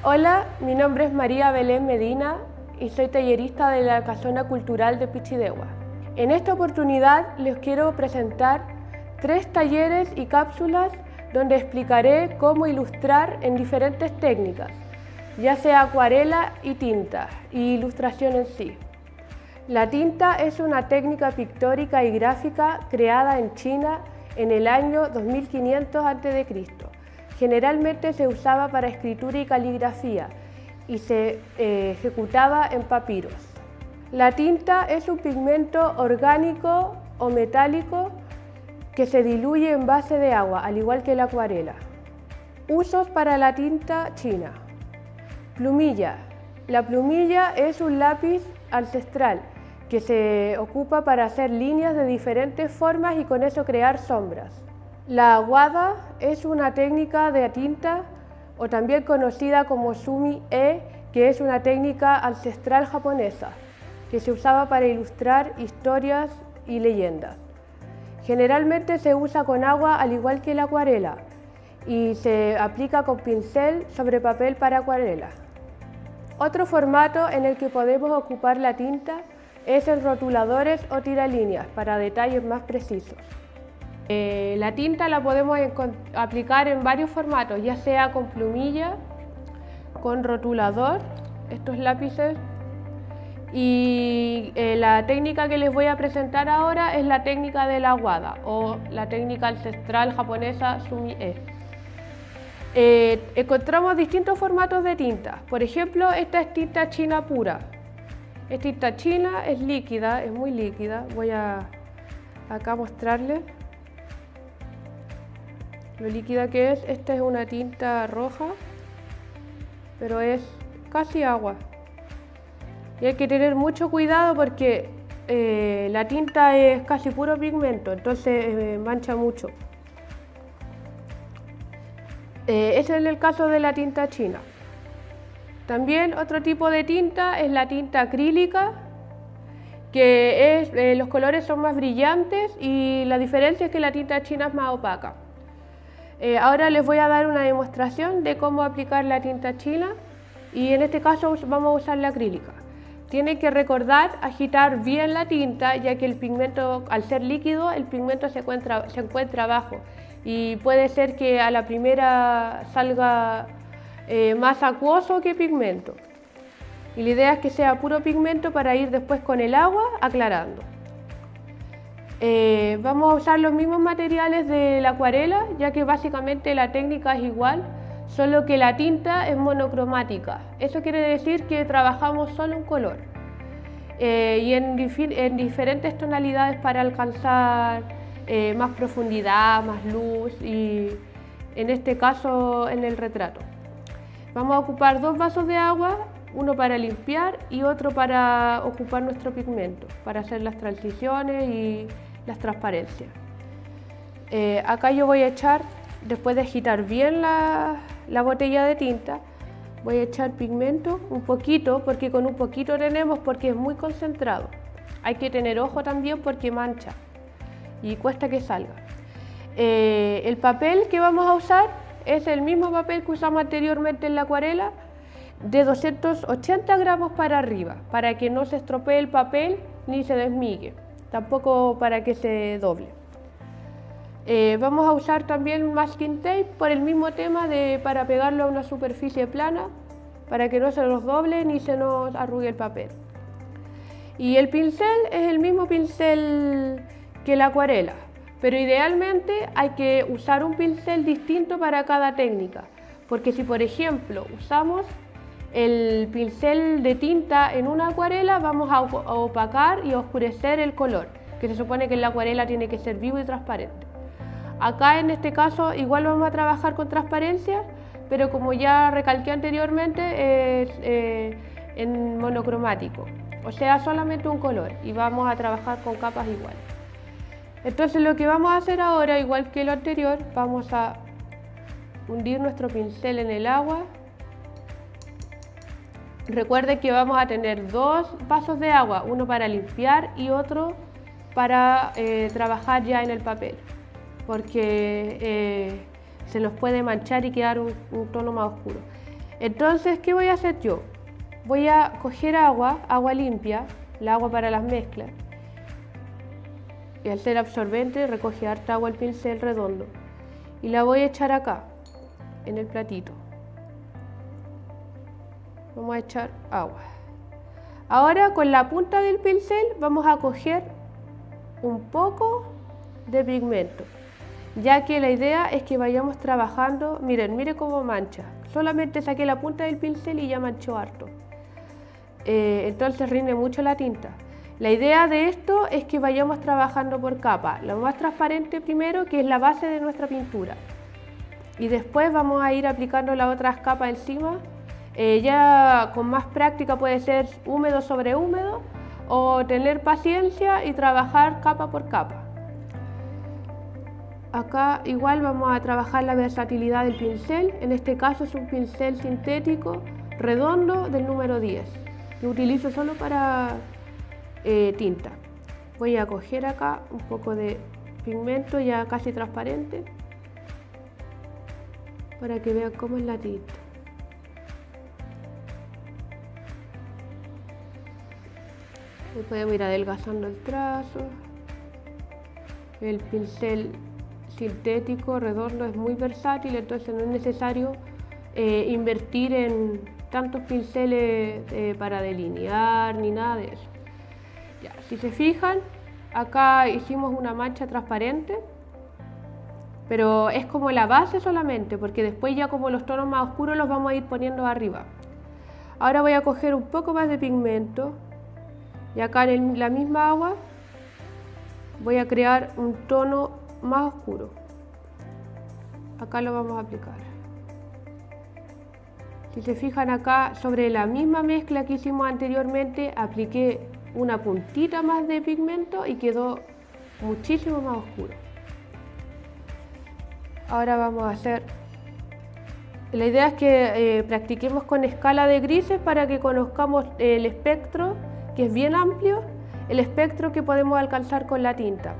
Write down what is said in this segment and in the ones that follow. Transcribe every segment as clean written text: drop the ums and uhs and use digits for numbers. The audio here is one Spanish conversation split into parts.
Hola, mi nombre es María Belén Medina y soy tallerista de la Casona Cultural de Pichidegua. En esta oportunidad les quiero presentar 3 talleres y cápsulas donde explicaré cómo ilustrar en diferentes técnicas, ya sea acuarela y tinta, y ilustración en sí. La tinta es una técnica pictórica y gráfica creada en China en el año 2500 a.C. Generalmente se usaba para escritura y caligrafía y se ejecutaba en papiros. La tinta es un pigmento orgánico o metálico que se diluye en base de agua, al igual que la acuarela. Usos para la tinta china. Plumilla. La plumilla es un lápiz ancestral que se ocupa para hacer líneas de diferentes formas y con eso crear sombras. La aguada es una técnica de tinta o también conocida como sumi-e, que es una técnica ancestral japonesa que se usaba para ilustrar historias y leyendas. Generalmente se usa con agua al igual que la acuarela y se aplica con pincel sobre papel para acuarela. Otro formato en el que podemos ocupar la tinta es en rotuladores o tiralíneas para detalles más precisos. La tinta la podemos aplicar en varios formatos, ya sea con plumilla, con rotulador, estos lápices, y la técnica que les voy a presentar ahora es la técnica de la aguada o la técnica ancestral japonesa sumi-e. Encontramos distintos formatos de tinta. Por ejemplo, esta es tinta china pura. Esta tinta china es líquida, es muy líquida. Voy a acá mostrarles lo líquida que es. Esta es una tinta roja, pero es casi agua. Y hay que tener mucho cuidado porque la tinta es casi puro pigmento, entonces mancha mucho. Ese es el caso de la tinta china. También otro tipo de tinta es la tinta acrílica, que los colores son más brillantes y la diferencia es que la tinta china es más opaca. Ahora les voy a dar una demostración de cómo aplicar la tinta china y en este caso vamos a usar la acrílica. Tienen que recordar agitar bien la tinta, ya que el pigmento, al ser líquido, el pigmento se encuentra abajo y puede ser que a la primera salga más acuoso que pigmento. Y la idea es que sea puro pigmento para ir después con el agua aclarando. Vamos a usar los mismos materiales de la acuarela, ya que básicamente la técnica es igual, solo que la tinta es monocromática. Eso quiere decir que trabajamos solo un color y en diferentes tonalidades para alcanzar más profundidad, más luz y en este caso en el retrato. Vamos a ocupar 2 vasos de agua, uno para limpiar y otro para ocupar nuestro pigmento, para hacer las transiciones y las transparencias. Acá yo voy a echar, después de agitar bien la botella de tinta, voy a echar pigmento, un poquito, porque con un poquito tenemos, porque es muy concentrado. Hay que tener ojo también porque mancha y cuesta que salga. El papel que vamos a usar es el mismo papel que usamos anteriormente en la acuarela, de 280 gramos para arriba, para que no se estropee el papel ni se desmigue, tampoco para que se doble. Vamos a usar también masking tape por el mismo tema para pegarlo a una superficie plana, para que no se nos doble ni se nos arrugue el papel. Y el pincel es el mismo pincel que la acuarela, pero idealmente hay que usar un pincel distinto para cada técnica, porque si por ejemplo usamos el pincel de tinta en una acuarela, vamos a opacar y oscurecer el color, que se supone que en la acuarela tiene que ser vivo y transparente. Acá en este caso igual vamos a trabajar con transparencia, pero como ya recalqué anteriormente es en monocromático, o sea solamente un color, y vamos a trabajar con capas iguales. Entonces lo que vamos a hacer ahora, igual que lo anterior, vamos a hundir nuestro pincel en el agua. Recuerden que vamos a tener 2 vasos de agua, uno para limpiar y otro para trabajar ya en el papel, porque se nos puede manchar y quedar un tono más oscuro. Entonces, ¿qué voy a hacer yo? Voy a coger agua limpia, el agua para las mezclas, y al ser absorbente recoge harta agua el pincel redondo, y la voy a echar acá, en el platito. Vamos a echar agua. Ahora con la punta del pincel vamos a coger un poco de pigmento, ya que la idea es que vayamos trabajando. Miren cómo mancha. Solamente saqué la punta del pincel y ya manchó harto. Entonces rinde mucho la tinta. La idea de esto es que vayamos trabajando por capa. Lo más transparente primero, que es la base de nuestra pintura. Y después vamos a ir aplicando las otras capas encima. Ya con más práctica puede ser húmedo sobre húmedo o tener paciencia y trabajar capa por capa. Acá igual vamos a trabajar la versatilidad del pincel. En este caso es un pincel sintético redondo del número 10 que utilizo solo para tinta. Voy a coger acá un poco de pigmento ya casi transparente para que vean cómo es la tinta. Y podemos ir adelgazando el trazo. El pincel sintético redondo es muy versátil, entonces no es necesario invertir en tantos pinceles para delinear ni nada de eso. Ya, si se fijan, acá hicimos una mancha transparente, pero es como la base solamente, porque después ya como los tonos más oscuros los vamos a ir poniendo arriba. Ahora voy a coger un poco más de pigmento y acá en la misma agua voy a crear un tono más oscuro. Acá lo vamos a aplicar. Si se fijan acá, sobre la misma mezcla que hicimos anteriormente, apliqué una puntita más de pigmento y quedó muchísimo más oscuro. Ahora vamos a hacer... La idea es que practiquemos con escala de grises para que conozcamos el espectro, que es bien amplio, el espectro que podemos alcanzar con la tinta.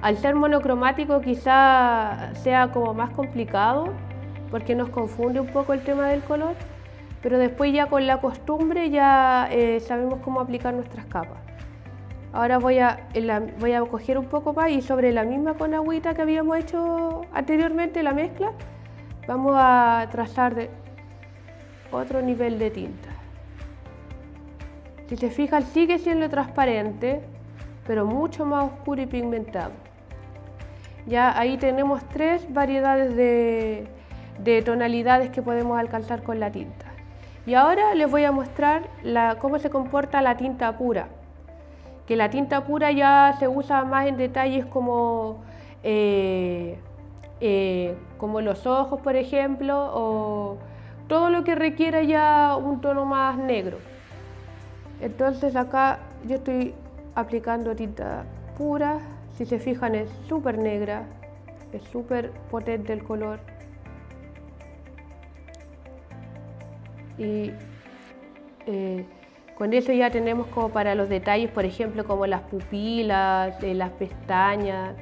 Al ser monocromático quizá sea como más complicado porque nos confunde un poco el tema del color, pero después ya con la costumbre ya sabemos cómo aplicar nuestras capas. Ahora voy a coger un poco más y sobre la misma con agüita que habíamos hecho anteriormente, la mezcla, vamos a trazar de otro nivel de tinta. Si se fijan, sigue siendo transparente, pero mucho más oscuro y pigmentado. Ya ahí tenemos 3 variedades de tonalidades que podemos alcanzar con la tinta. Y ahora les voy a mostrar cómo se comporta la tinta pura. Que la tinta pura ya se usa más en detalles como los ojos, por ejemplo, o todo lo que requiera ya un tono más negro. Entonces acá yo estoy aplicando tinta pura. Si se fijan, es súper negra, es súper potente el color. Y con eso ya tenemos como para los detalles, por ejemplo, como las pupilas, las pestañas.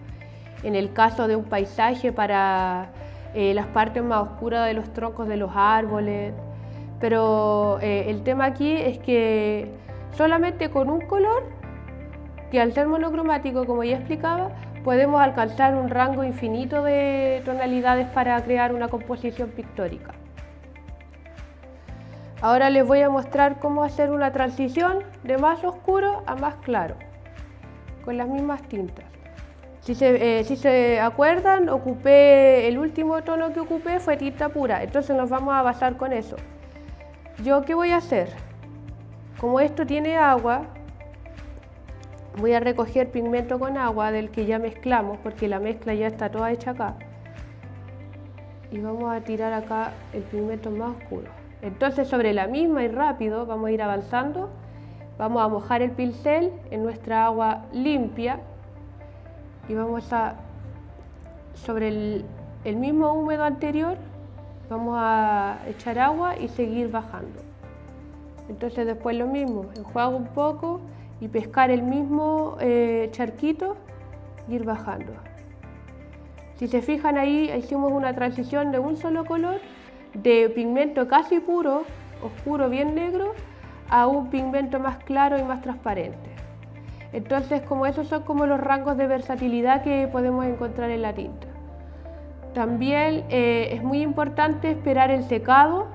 En el caso de un paisaje, para las partes más oscuras de los troncos de los árboles. Pero el tema aquí es que solamente con un color, que al ser monocromático, como ya explicaba, podemos alcanzar un rango infinito de tonalidades para crear una composición pictórica. Ahora les voy a mostrar cómo hacer una transición de más oscuro a más claro, con las mismas tintas. Si se acuerdan, el último tono que ocupé fue tinta pura, entonces nos vamos a basar con eso. ¿Yo qué voy a hacer? Como esto tiene agua, voy a recoger pigmento con agua del que ya mezclamos, porque la mezcla ya está toda hecha acá. Y vamos a tirar acá el pigmento más oscuro. Entonces sobre la misma y rápido vamos a ir avanzando. Vamos a mojar el pincel en nuestra agua limpia y vamos a, sobre el mismo húmedo anterior, vamos a echar agua y seguir bajando. Entonces después lo mismo, enjuago un poco y pescar el mismo charquito y ir bajando. Si se fijan, ahí hicimos una transición de un solo color de pigmento casi puro, oscuro, bien negro, a un pigmento más claro y más transparente. Entonces, como esos son como los rangos de versatilidad que podemos encontrar en la tinta. También es muy importante esperar el secado,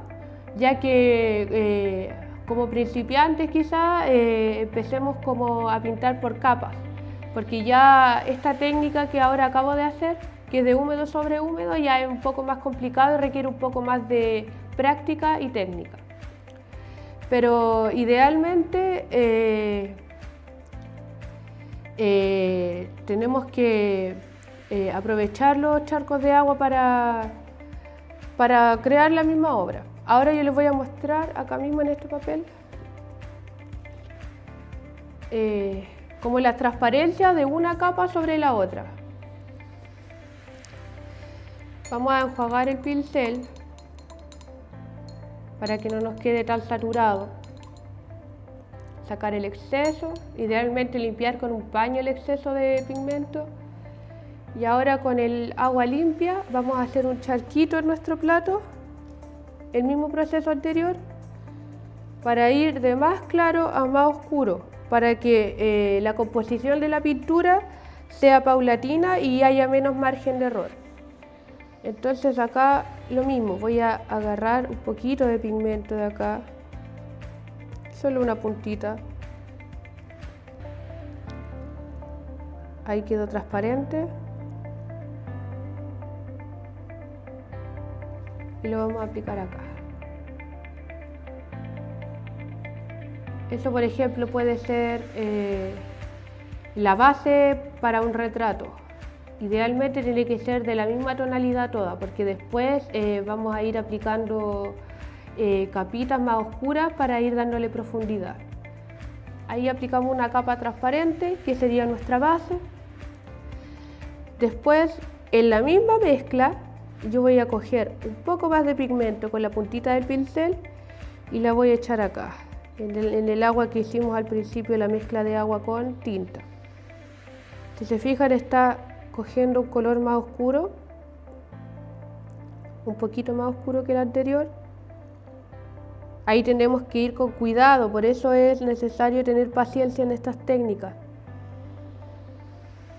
ya que como principiantes quizás empecemos como a pintar por capas, porque ya esta técnica que ahora acabo de hacer, que es de húmedo sobre húmedo, ya es un poco más complicado y requiere un poco más de práctica y técnica. Pero idealmente tenemos que aprovechar los charcos de agua para crear la misma obra. Ahora yo les voy a mostrar acá mismo en este papel como la transparencia de una capa sobre la otra. Vamos a enjuagar el pincel para que no nos quede tan saturado. Sacar el exceso, idealmente limpiar con un paño el exceso de pigmento. Y ahora con el agua limpia vamos a hacer un charquito en nuestro plato, el mismo proceso anterior, para ir de más claro a más oscuro, para que la composición de la pintura sea paulatina y haya menos margen de error. Entonces acá lo mismo, voy a agarrar un poquito de pigmento de acá, solo una puntita. Ahí quedó transparente. Y lo vamos a aplicar acá. Eso, por ejemplo, puede ser la base para un retrato. Idealmente tiene que ser de la misma tonalidad toda, porque después vamos a ir aplicando capitas más oscuras para ir dándole profundidad. Ahí aplicamos una capa transparente, que sería nuestra base. Después, en la misma mezcla, yo voy a coger un poco más de pigmento con la puntita del pincel y la voy a echar acá, en el agua que hicimos al principio, la mezcla de agua con tinta. Si se fijan, está cogiendo un color más oscuro, un poquito más oscuro que el anterior. Ahí tenemos que ir con cuidado, por eso es necesario tener paciencia en estas técnicas.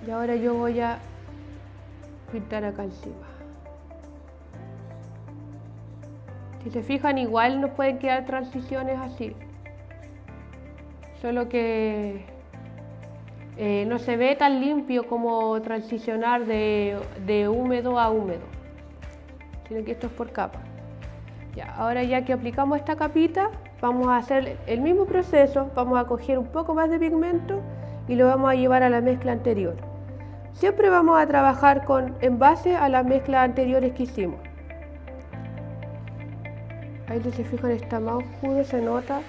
Y ahora yo voy a pintar acá encima. Si se fijan, igual nos pueden quedar transiciones así, solo que no se ve tan limpio como transicionar de húmedo a húmedo, sino que esto es por capa. Ya, ahora ya que aplicamos esta capita, vamos a hacer el mismo proceso, vamos a coger un poco más de pigmento y lo vamos a llevar a la mezcla anterior. Siempre vamos a trabajar en base a las mezclas anteriores que hicimos. Ahí si se fijan está más oscuro, se nota.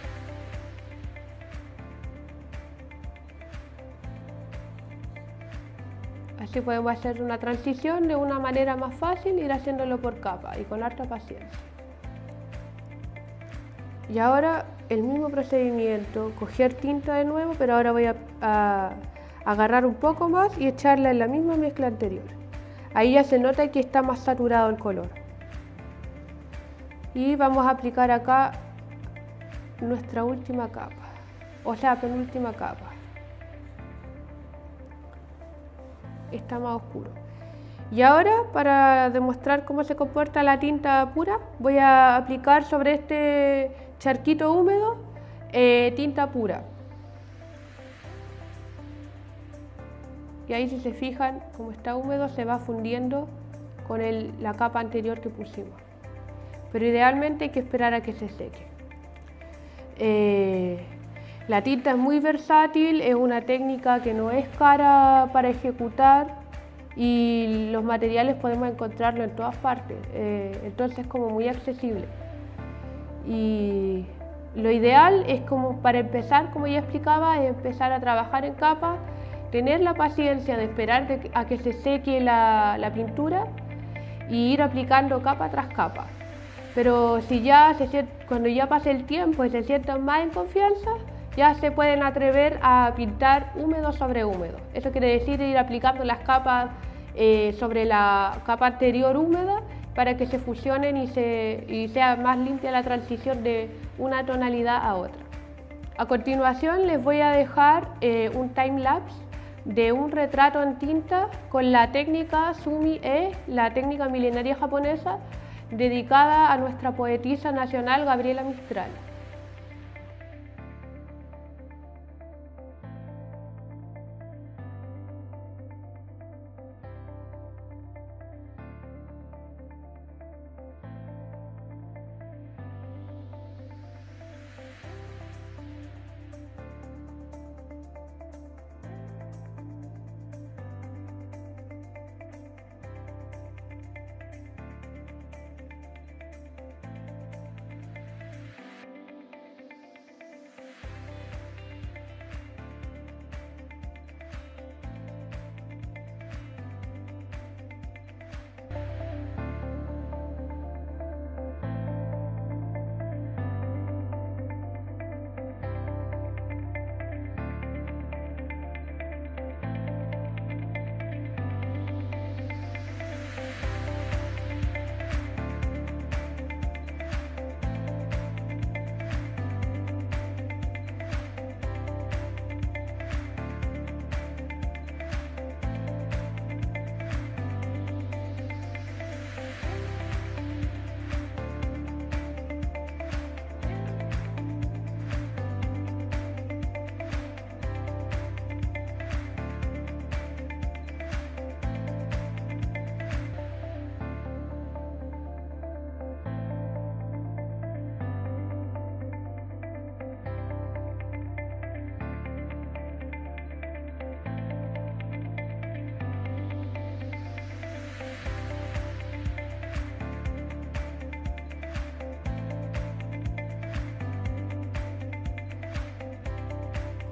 Así podemos hacer una transición de una manera más fácil, ir haciéndolo por capa y con harta paciencia. Y ahora el mismo procedimiento, coger tinta de nuevo, pero ahora voy a agarrar un poco más y echarla en la misma mezcla anterior. Ahí ya se nota que está más saturado el color. Y vamos a aplicar acá nuestra última capa, o sea, penúltima capa. Está más oscuro. Y ahora, para demostrar cómo se comporta la tinta pura, voy a aplicar sobre este charquito húmedo tinta pura. Y ahí, si se fijan, como está húmedo, se va fundiendo con la capa anterior que pusimos. Pero idealmente hay que esperar a que se seque. La tinta es muy versátil, es una técnica que no es cara para ejecutar y los materiales podemos encontrarlo en todas partes, entonces es como muy accesible. Y lo ideal es, como para empezar, como ya explicaba, es empezar a trabajar en capas, tener la paciencia de esperar a que se seque la pintura y ir aplicando capa tras capa. Pero si cuando ya pase el tiempo y se sientan más en confianza, ya se pueden atrever a pintar húmedo sobre húmedo. Eso quiere decir ir aplicando las capas sobre la capa anterior húmeda para que se fusionen y sea más limpia la transición de una tonalidad a otra. A continuación les voy a dejar un time-lapse de un retrato en tinta con la técnica Sumi-e, la técnica milenaria japonesa, dedicada a nuestra poetisa nacional Gabriela Mistral.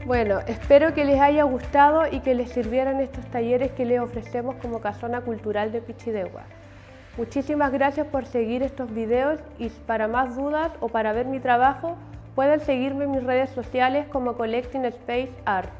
Bueno, espero que les haya gustado y que les sirvieran estos talleres que les ofrecemos como Casona Cultural de Pichidegua. Muchísimas gracias por seguir estos videos y para más dudas o para ver mi trabajo pueden seguirme en mis redes sociales como Collecting Space Art.